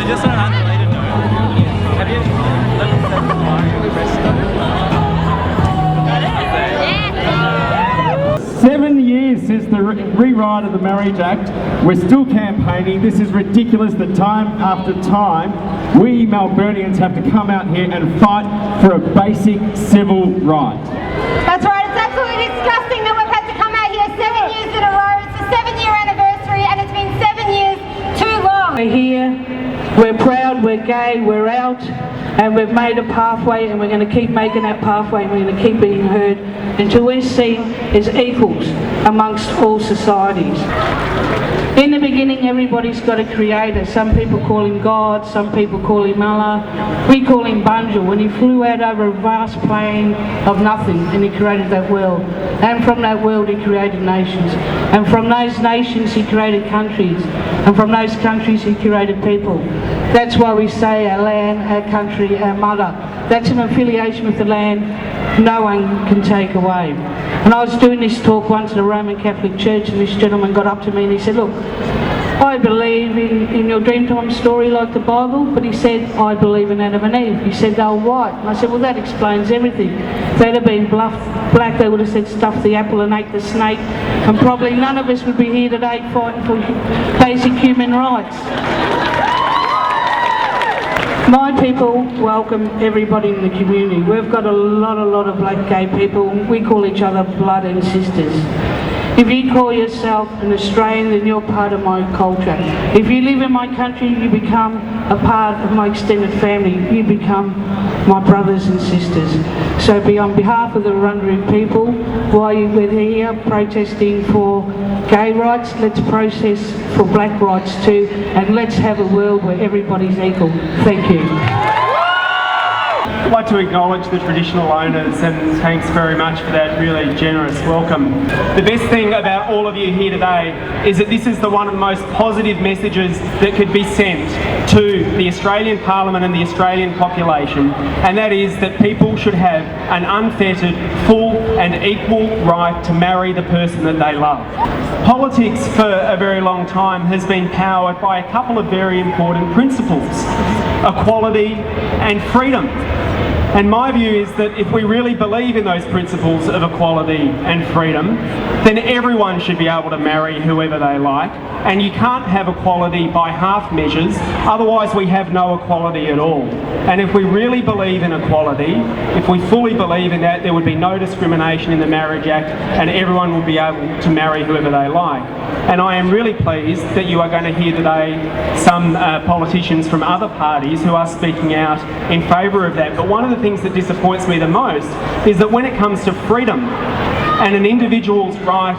Just on an unrelated note, have you ever 7 years since the rewrite of the Marriage Act, we're still campaigning. This is ridiculous that time after time we Melburnians have to come out here and fight for a basic civil right. That's right, it's absolutely disgusting that we've had to come out here 7 years in a row. It's the 7-year anniversary and it's been 7 years too long. We're here, we're proud, we're gay, we're out, and we've made a pathway, and we're going to keep making that pathway, and we're going to keep being heard until we're seen as equals amongst all societies. In the beginning, everybody's got a creator. Some people call him God, some people call him Allah. We call him Bunjil, when he flew out over a vast plain of nothing and he created that world. And from that world he created nations. And from those nations he created countries. And from those countries he created people. That's why we say our land, our country, our mother. That's an affiliation with the land no one can take away. And I was doing this talk once at a Roman Catholic church, and this gentleman got up to me and he said, look, I believe in your Dreamtime story like the Bible, but he said, I believe in Adam and Eve. He said they were white. And I said, well, that explains everything. If they'd have been black, they would have said stuff the apple and ate the snake, and probably none of us would be here today fighting for basic human rights. My people welcome everybody in the community. We've got a lot of black gay people. We call each other blood and sisters. If you call yourself an Australian, then you're part of my culture. If you live in my country, you become a part of my extended family. You become my brothers and sisters. So on behalf of the Wurundjeri people, while we're here protesting for gay rights, let's protest for black rights too, and let's have a world where everybody's equal. Thank you. I'd like to acknowledge the traditional owners, and thanks very much for that really generous welcome. The best thing about all of you here today is that this is one of the most positive messages that could be sent to the Australian Parliament and the Australian population, and that is that people should have an unfettered, full and equal right to marry the person that they love. Politics for a very long time has been powered by a couple of very important principles: equality and freedom. And my view is that if we really believe in those principles of equality and freedom, then everyone should be able to marry whoever they like. And you can't have equality by half measures, otherwise we have no equality at all. And if we really believe in equality, if we fully believe in that, there would be no discrimination in the Marriage Act and everyone would be able to marry whoever they like. And I am really pleased that you are going to hear today some politicians from other parties who are speaking out in favour of that. But one of the things that disappoints me the most is that when it comes to freedom and an individual's right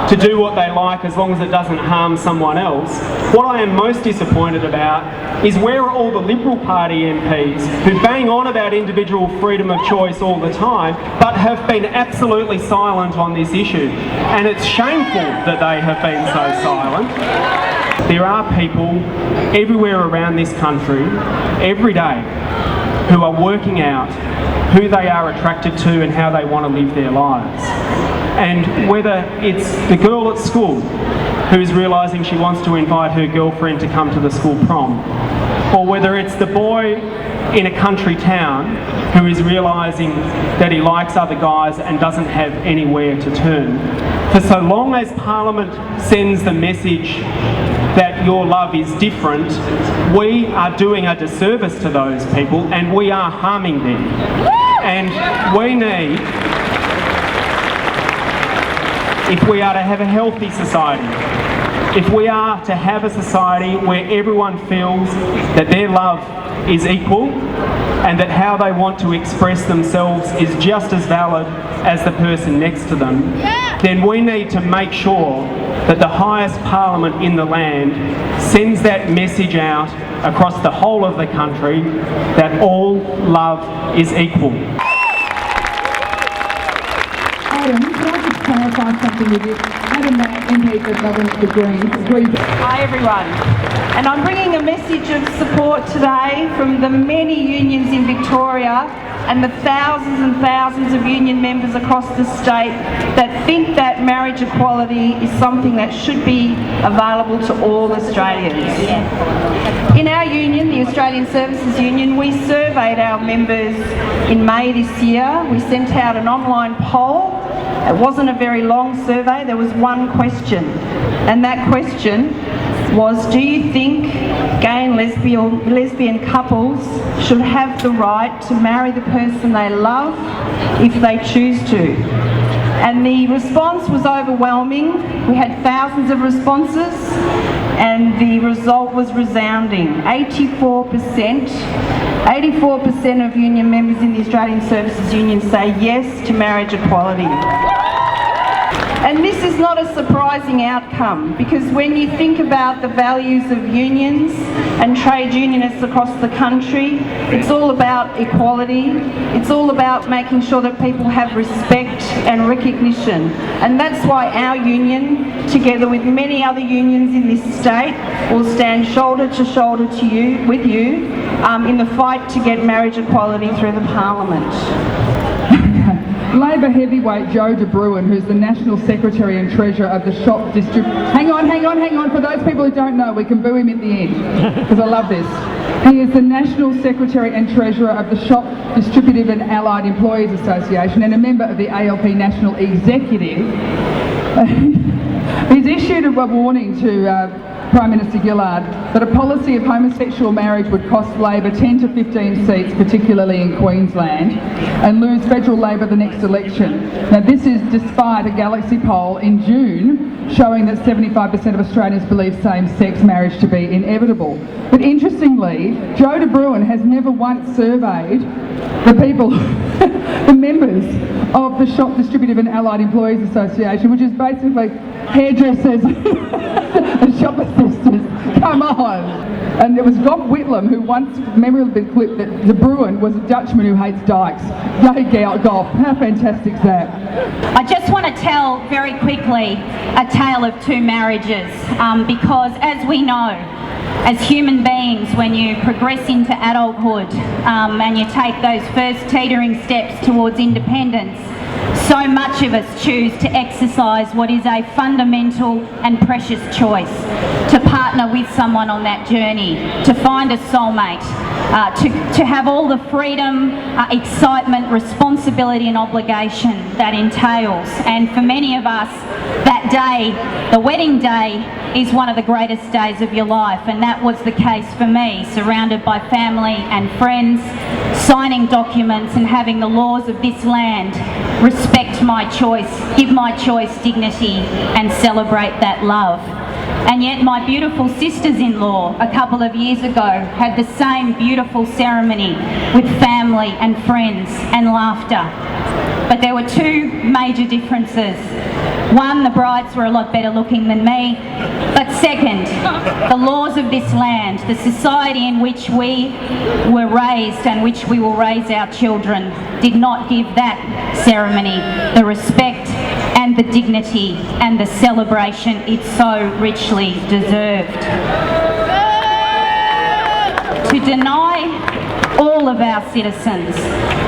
to do what they like as long as it doesn't harm someone else, what I am most disappointed about is where are all the Liberal Party MPs who bang on about individual freedom of choice all the time but have been absolutely silent on this issue. And it's shameful that they have been so silent. There are people everywhere around this country every day who are working out who they are attracted to and how they want to live their lives. And whether it's the girl at school who's realising she wants to invite her girlfriend to come to the school prom, or whether it's the boy in a country town who is realising that he likes other guys and doesn't have anywhere to turn. For so long as Parliament sends the message that your love is different, we are doing a disservice to those people and we are harming them. And we need, if we are to have a healthy society, if we are to have a society where everyone feels that their love is equal and that how they want to express themselves is just as valid as the person next to them, then we need to make sure that the highest parliament in the land sends that message out across the whole of the country that all love is equal. Adam, can I just clarify find something with you. Madam MP for Government, the Greens. Hi everyone, and I'm bringing a message of support today from the many unions in Victoria and the thousands and thousands of union members across the state that think that marriage equality is something that should be available to all Australians. In our union, the Australian Services Union, we surveyed our members in May this year. We sent out an online poll. It wasn't a very long survey, there was one question, and that question was, do you think gay and lesbian couples should have the right to marry the person they love if they choose to? And the response was overwhelming. We had thousands of responses and the result was resounding. 84% of union members in the Australian Services Union say yes to marriage equality. And this is not a surprising outcome, because when you think about the values of unions and trade unionists across the country, it's all about equality. It's all about making sure that people have respect and recognition. And that's why our union, together with many other unions in this state, will stand shoulder to shoulder with you in the fight to get marriage equality through the Parliament. Labor heavyweight Joe de Bruin, who's the National Secretary and Treasurer of the Shop District... Hang on. For those people who don't know, we can boo him at the end, because I love this. He is the National Secretary and Treasurer of the Shop Distributive and Allied Employees Association and a member of the ALP National Executive. He's issued a warning to Prime Minister Gillard that a policy of homosexual marriage would cost Labor 10 to 15 seats, particularly in Queensland, and lose federal Labor the next election. Now this is despite a Galaxy poll in June showing that 75% of Australians believe same-sex marriage to be inevitable. But interestingly, Joe de Bruin has never once surveyed the people, the members of the Shop Distributive and Allied Employees Association, which is basically hairdressers and shop assistants. Come on! And it was Gough Whitlam who once memorably clipped that de Bruin was a Dutchman who hates dykes. Yay, Gough, how fantastic is that? I just want to tell very quickly a tale of two marriages, because as we know, as human beings, when you progress into adulthood and you take those first teetering steps towards independence, so much of us choose to exercise what is a fundamental and precious choice, to partner with someone on that journey, to find a soulmate, to have all the freedom, excitement, responsibility and obligation that entails. And for many of us, that day, the wedding day, is one of the greatest days of your life, and that was the case for me, surrounded by family and friends, signing documents and having the laws of this land respect my choice, give my choice dignity and celebrate that love. And yet my beautiful sisters-in-law a couple of years ago had the same beautiful ceremony with family and friends and laughter. But there were two major differences. One, the brides were a lot better looking than me. But second, the laws of this land, the society in which we were raised and which we will raise our children, did not give that ceremony the respect and the dignity and the celebration it so richly deserved. To deny all of our citizens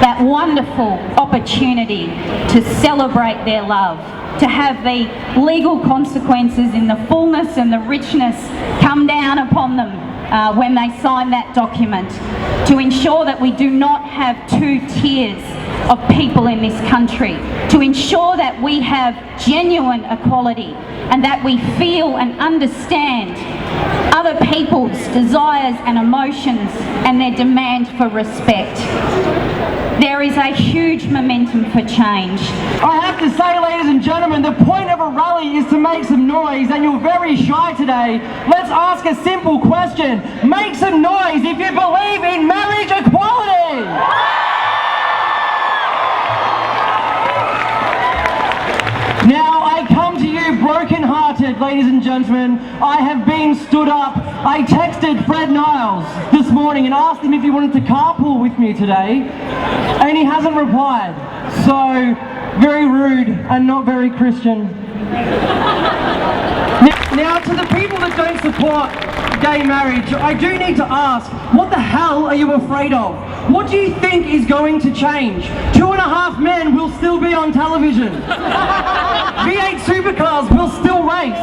that wonderful opportunity to celebrate their love, to have the legal consequences in the fullness and the richness come down upon them when they sign that document, to ensure that we do not have two tiers of people in this country, to ensure that we have genuine equality and that we feel and understand other people's desires and emotions and their demand for respect. There is a huge momentum for change. I have to say, ladies and gentlemen, the point of a rally is to make some noise, and you're very shy today. Let's ask a simple question. Make some noise if you believe in marriage equality! Now, I come to you broken-hearted, ladies and gentlemen. I have been stood up. I texted Fred Niles this morning and asked him if he wanted to carpool with me today, and he hasn't replied. So very rude and not very Christian. Now, to the people that don't support gay marriage, I do need to ask, what the hell are you afraid of? What do you think is going to change? 2.5 Men will still be on television. V8 supercars will still race.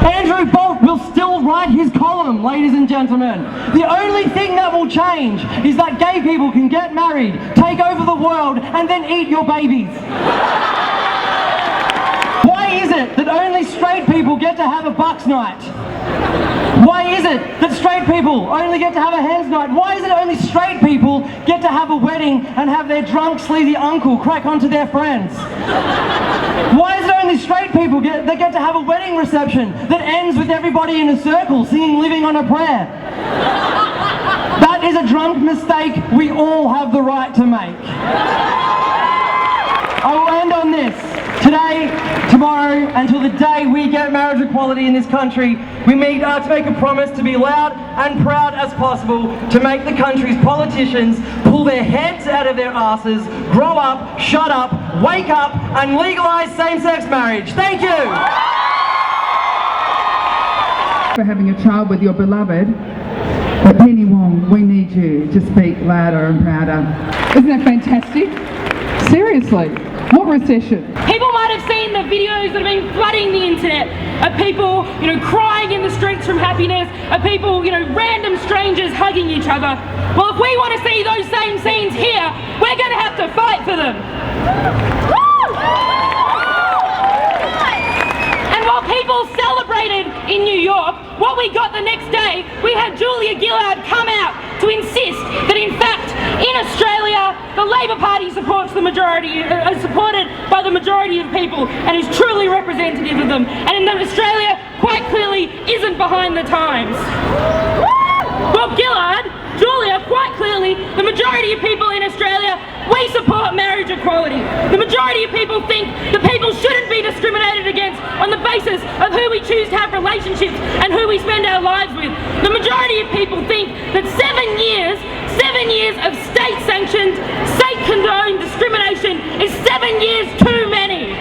Andrew Bolt will still write his column, ladies and gentlemen. The only thing that will change is that gay people can get married, take over the world, and then eat your babies. Why is it that only straight people get to have a bucks night? Why is it that straight people only get to have a hens night? Why is it only straight people get to have a wedding and have their drunk, sleazy uncle crack onto their friends? Why is it only straight people that get to have a wedding reception that ends with everybody in a circle singing Living on a Prayer? That is a drunk mistake we all have the right to make. I will end on this. Today, tomorrow, until the day we get marriage equality in this country, we meet to make a promise to be loud and proud as possible, to make the country's politicians pull their heads out of their asses, grow up, shut up, wake up, and legalise same-sex marriage. Thank you! For having a child with your beloved, but Penny Wong, we need you to speak louder and prouder. Isn't that fantastic? Seriously, what recession? People might have seen the videos that have been flooding the internet of people, crying in the streets from happiness, of people, random strangers hugging each other. Well, if we want to see those same scenes here, we're going to have to fight for them. And while people celebrated in New York, what we got the next day, we had Julia Gillard come out to insist that in fact, in Australia, the Labor Party supports the majority, is supported by the majority of people and is truly representative of them. And in that Australia, quite clearly, isn't behind the times. Well, Gillard, Julia, quite clearly, the majority of people in Australia, we support marriage equality. The majority of people think that people shouldn't be discriminated against on the basis of who we choose to have relationships and who we spend our lives with. The majority of people think that 7 years of state-sanctioned, state-condoned discrimination is 7 years too many.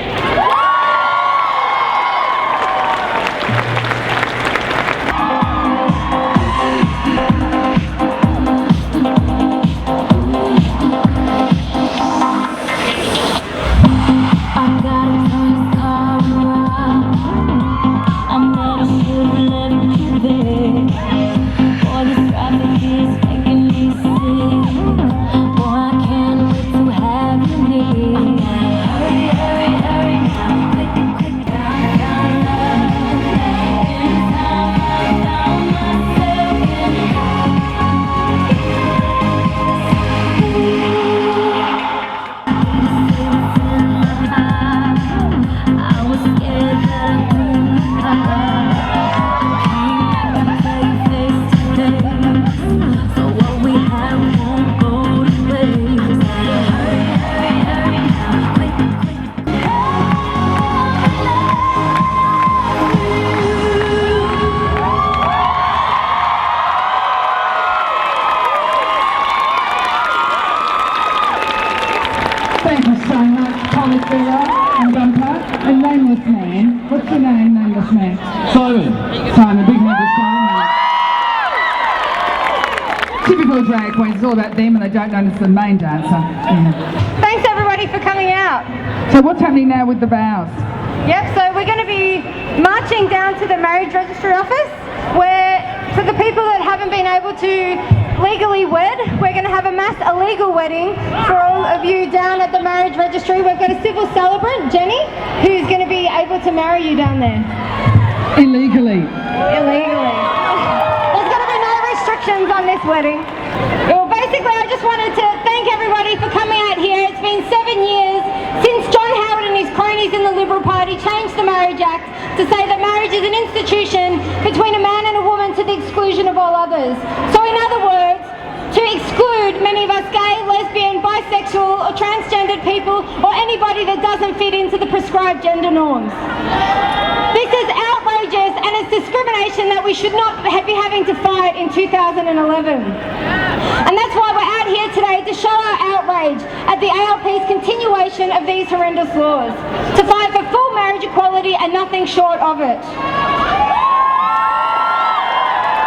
Thank you so much, Polyphia and Bumper. And Nameless Man. What's your name, Nameless Man? Simon. Simon, big hand for Simon. Typical drag queens, it's all about them and they don't notice the main dancer. Yeah. Thanks everybody for coming out. So what's happening now with the vows? Yep, so we're going to be marching down to the Marriage Registry Office where, for the people that haven't been able to legally wed, we're going to have a mass illegal wedding for all of you down at the Marriage Registry. We've got a civil celebrant, Jenny, who's going to be able to marry you down there. Illegally. Illegally. There's going to be no restrictions on this wedding. Well, basically, I just wanted to thank everybody for coming out here. It's been 7 years since John Howard and his cronies in the Liberal Party changed the Marriage Act to say that marriage is an institution between a man and a woman to the exclusion of all others. So in other words, to exclude many of us gay, lesbian, bisexual or transgendered people or anybody that doesn't fit into the prescribed gender norms. This is outrageous and it's discrimination that we should not be having to fight in 2011. And that's why we're out here today to show our outrage at the ALP's continuation of these horrendous laws, to fight for full marriage equality and nothing short of it.